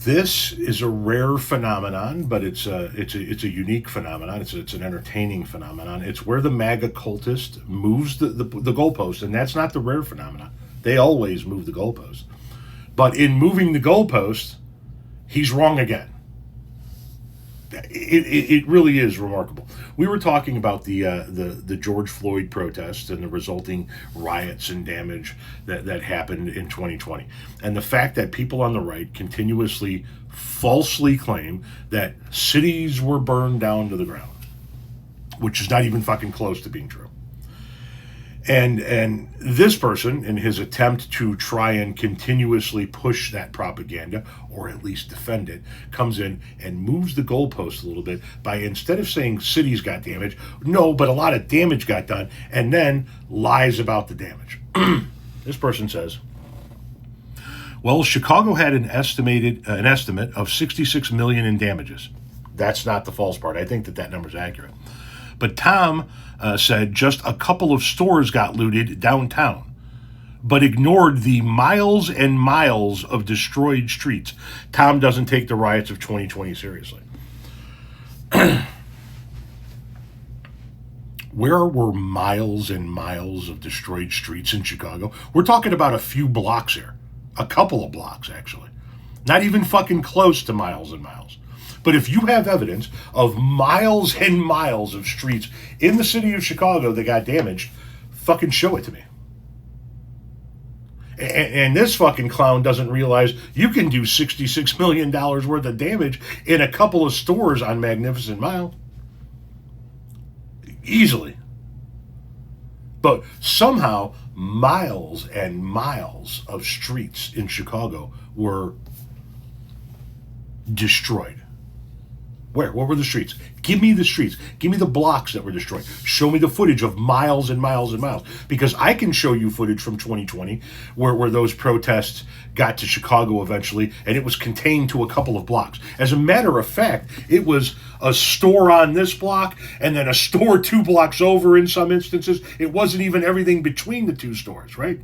This is a rare phenomenon, but it's a unique phenomenon. It's an entertaining phenomenon. It's where the MAGA cultist moves the goalpost, and that's not the rare phenomenon. They always move the goalpost. But in moving the goalpost, he's wrong again. It really is remarkable. We were talking about the George Floyd protests and the resulting riots and damage that happened in 2020. And the fact that people on the right continuously falsely claim that cities were burned down to the ground, which is not even fucking close to being true. And this person, in his attempt to try and continuously push that propaganda, or at least defend it, comes in and moves the goalpost a little bit by, instead of saying cities got damaged, no, but a lot of damage got done, and then lies about the damage. This person says, well, Chicago had an estimate of 66 million in damages. That's not the false part. I think that number is accurate. But Tom said just a couple of stores got looted downtown, but ignored the miles and miles of destroyed streets. Tom doesn't take the riots of 2020 seriously. Where were miles and miles of destroyed streets in Chicago? We're talking about a few blocks here. A couple of blocks, actually. Not even fucking close to miles and miles. But if you have evidence of miles and miles of streets in the city of Chicago that got damaged, fucking show it to me. And this fucking clown doesn't realize you can do $66 million worth of damage in a couple of stores on Magnificent Mile. Easily. But somehow, miles and miles of streets in Chicago were destroyed. Where? What were the streets? Give me the streets. Give me the blocks that were destroyed. Show me the footage of miles and miles and miles. Because I can show you footage from 2020 where those protests got to Chicago eventually, and it was contained to a couple of blocks. As a matter of fact, it was a store on this block and then a store 2 blocks over in some instances. It wasn't even everything between the two stores, right?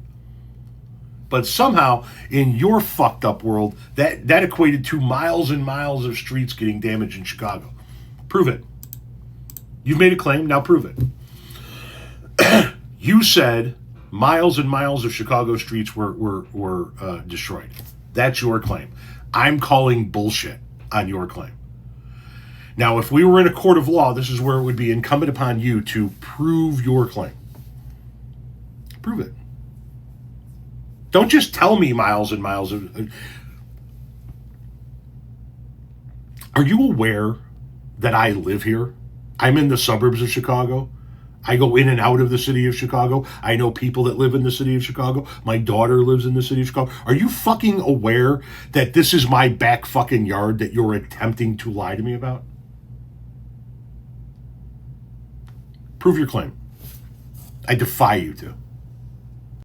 But somehow, in your fucked up world, that equated to miles and miles of streets getting damaged in Chicago. Prove it. You've made a claim, now prove it. You said miles and miles of Chicago streets were destroyed. That's your claim. I'm calling bullshit on your claim. Now, if we were in a court of law, this is where it would be incumbent upon you to prove your claim. Prove it. Don't just tell me miles and miles of... Are you aware that I live here? I'm in the suburbs of Chicago. I go in and out of the city of Chicago. I know people that live in the city of Chicago. My daughter lives in the city of Chicago. Are you fucking aware that this is my back fucking yard that you're attempting to lie to me about? Prove your claim. I defy you to.